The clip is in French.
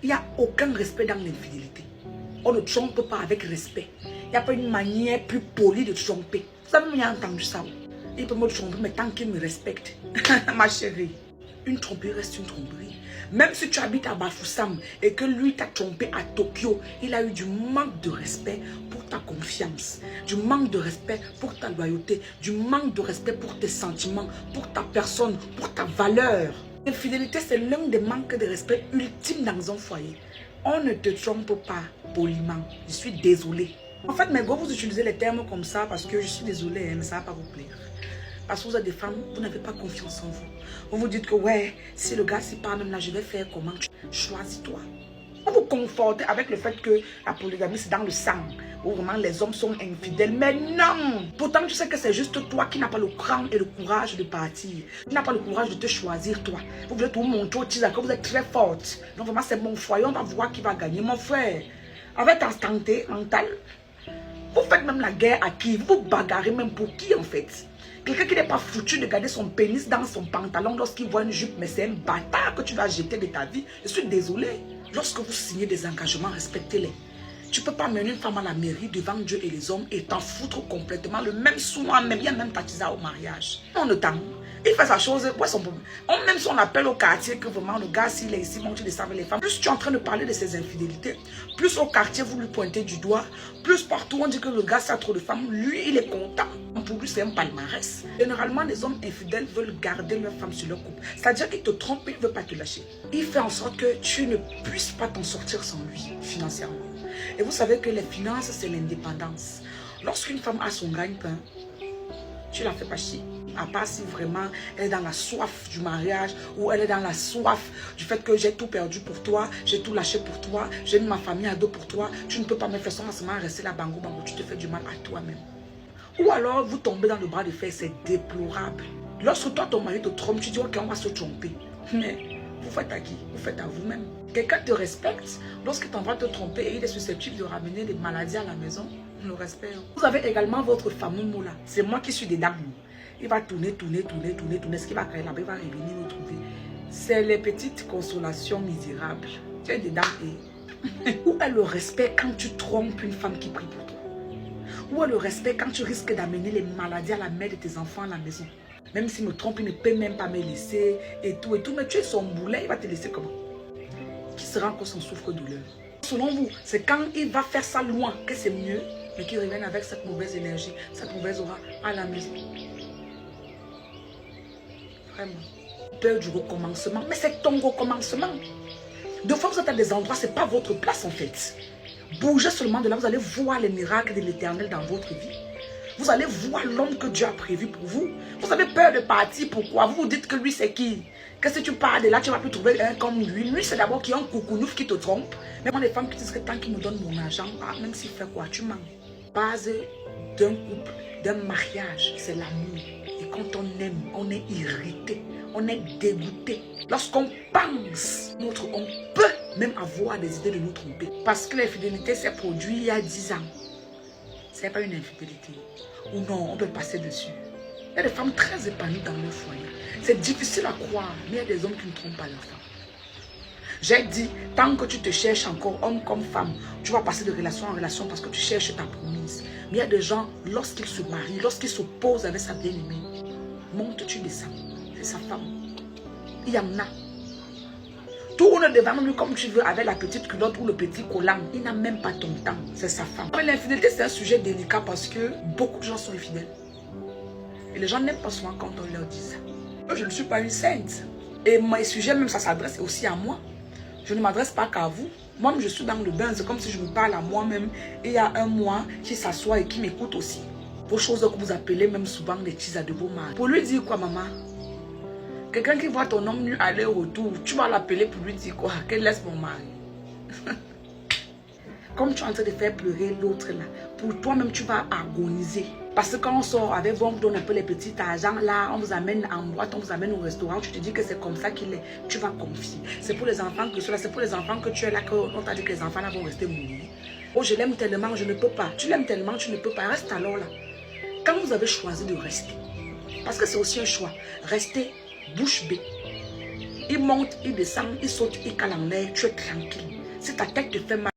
Il n'y a aucun respect dans l'infidélité. On ne trompe pas avec respect. Il n'y a pas une manière plus polie de tromper. Vous avez bien entendu ça? Il peut me tromper, mais tant qu'il me respecte. Ma chérie, une tromperie reste une tromperie. Même si tu habites à Bafoussam et que lui t'a trompé à Tokyo, il a eu du manque de respect pour ta confiance, du manque de respect pour ta loyauté, du manque de respect pour tes sentiments, pour ta personne, pour ta valeur. L'infidélité, c'est l'un des manques de respect ultimes dans un foyer. On ne te trompe pas poliment. Je suis désolée. En fait, mais vous utilisez les termes comme ça parce que je suis désolée, mais ça ne va pas vous plaire. Parce que vous êtes des femmes, vous n'avez pas confiance en vous. Vous vous dites que ouais, si le gars s'y parle même là, je vais faire comment? Choisis-toi. Vous vous confortez avec le fait que la polygamie c'est dans le sang, où vraiment les hommes sont infidèles. Mais non! Pourtant tu sais que c'est juste toi qui n'as pas le cran et le courage de partir. Tu n'as pas le courage de te choisir toi. Vous voulez tout montrer au teaser que vous êtes très forte. Donc vraiment c'est mon foyer, on va voir qui va gagner. Mon frère, avec ta santé mentale, vous faites même la guerre à qui? Vous vous bagarrez même pour qui en fait? Quelqu'un qui n'est pas foutu de garder son pénis dans son pantalon lorsqu'il voit une jupe, mais c'est un bâtard que tu vas jeter de ta vie. Je suis désolée. Lorsque vous signez des engagements, respectez-les. Tu ne peux pas mener une femme à la mairie devant Dieu et les hommes et t'en foutre complètement. Le même soin, même, il y a même Tatiza au mariage. On le temps. Il fait sa chose, quoi son problème? Même si on appelle au quartier que vraiment le gars, s'il est ici, bon, tu le savais les femmes. Plus tu es en train de parler de ses infidélités, plus au quartier vous lui pointez du doigt, plus partout on dit que le gars, ça a trop de femmes. Lui, il est content. Pour lui, c'est un palmarès. Généralement, les hommes infidèles veulent garder leur femme sur leur couple. C'est-à-dire qu'il te trompe, il ne veut pas te lâcher. Il fait en sorte que tu ne puisses pas t'en sortir sans lui, financièrement. Et vous savez que les finances, c'est l'indépendance. Lorsqu'une femme a son gagne-pain, tu ne la fais pas chier. À part si vraiment elle est dans la soif du mariage ou elle est dans la soif du fait que j'ai tout perdu pour toi, j'ai tout lâché pour toi, j'ai mis ma famille à dos pour toi. Tu ne peux pas me faire seulement rester là, bango, bango, tu te fais du mal à toi-même. Ou alors vous tombez dans le bras de fer, c'est déplorable. Lorsque toi, ton mari te trompe, tu dis ok, on va se tromper. Mais vous faites à qui? Vous faites à vous-même. Quelqu'un te respecte lorsqu'il t'envoie te tromper et il est susceptible de ramener des maladies à la maison. Le respect. Vous avez également votre fameux mot là. C'est moi qui suis dedans. Il va tourner. Ce qui va créer là-bas, il va revenir nous trouver. C'est les petites consolations misérables. Tu es dedans et... Où est le respect quand tu trompes une femme qui prie pour toi? Où est le respect quand tu risques d'amener les maladies à la mère de tes enfants à la maison? Même s'il me trompe, il ne peut même pas me laisser et tout. Mais tu es son boulet, il va te laisser comment? Qui sera encore son souffre-douleur? Selon vous, c'est quand il va faire ça loin que c'est mieux, mais qu'il revienne avec cette mauvaise énergie, cette mauvaise aura à la maison. Vraiment. Peur du recommencement. Mais c'est ton recommencement. De fois, vous êtes à des endroits, ce n'est pas votre place en fait. Bougez seulement de là, vous allez voir les miracles de l'Éternel dans votre vie. Vous allez voir l'homme que Dieu a prévu pour vous. Vous avez peur de partir, pourquoi? Vous vous dites que lui c'est qui? Que si tu pars de là, tu vas plus trouver un comme lui. Lui c'est d'abord qui est un coucounouf qui te trompe. Mais moi les femmes qui disent que tant qu'il me donne mon argent, même s'il fait quoi, tu mens. Base d'un couple, d'un mariage, c'est l'amour. Et quand on aime, on est irrité, on est dégoûté. Lorsqu'on pense, on peut même avoir des idées de nous tromper. Parce que l'infidélité s'est produite il y a 10 ans. Ce n'est pas une infidélité. Ou non, on peut passer dessus. Il y a des femmes très épanouies dans leur foyer. C'est difficile à croire, mais il y a des hommes qui ne trompent pas leurs femmes. J'ai dit, tant que tu te cherches encore, homme comme femme, tu vas passer de relation en relation parce que tu cherches ta promise. Mais il y a des gens, lorsqu'ils se marient, lorsqu'ils se posent avec sa bien-aimée, monte, tu descends. C'est sa femme. Il y en a. Tourne devant lui comme tu veux avec la petite culotte ou le petit collant. Il n'a même pas ton temps. C'est sa femme. L'infidélité, c'est un sujet délicat parce que beaucoup de gens sont infidèles. Et les gens n'aiment pas souvent quand on leur dit ça. Je ne suis pas une sainte. Et mes sujets, même ça s'adresse aussi à moi. Je ne m'adresse pas qu'à vous. Moi-même, je suis dans le bain. C'est comme si je me parle à moi-même. Et il y a un moi qui s'assoit et qui m'écoute aussi. Vos choses que vous appelez même souvent les teasers de vos maris. Pour lui dire quoi, maman? Quelqu'un qui voit ton homme nu aller-retour, tu vas l'appeler pour lui dire quoi? Qu'elle laisse mon mari. Comme tu es en train de faire pleurer l'autre là, pour toi-même tu vas agoniser. Parce que quand on sort avec vous, on vous donne un peu les petits argent là, on vous amène en boîte, on vous amène au restaurant, tu te dis que c'est comme ça qu'il est. Tu vas confier. C'est pour les enfants que cela, c'est pour les enfants que tu es là, qu'on t'a dit que les enfants là vont rester mourir. Oh, je l'aime tellement, je ne peux pas. Tu l'aimes tellement, tu ne peux pas. Reste alors là. Quand vous avez choisi de rester, parce que c'est aussi un choix, restez bouche bée. Il monte, il descend, il saute, il calamère, tu es tranquille. Si ta tête te fait mal,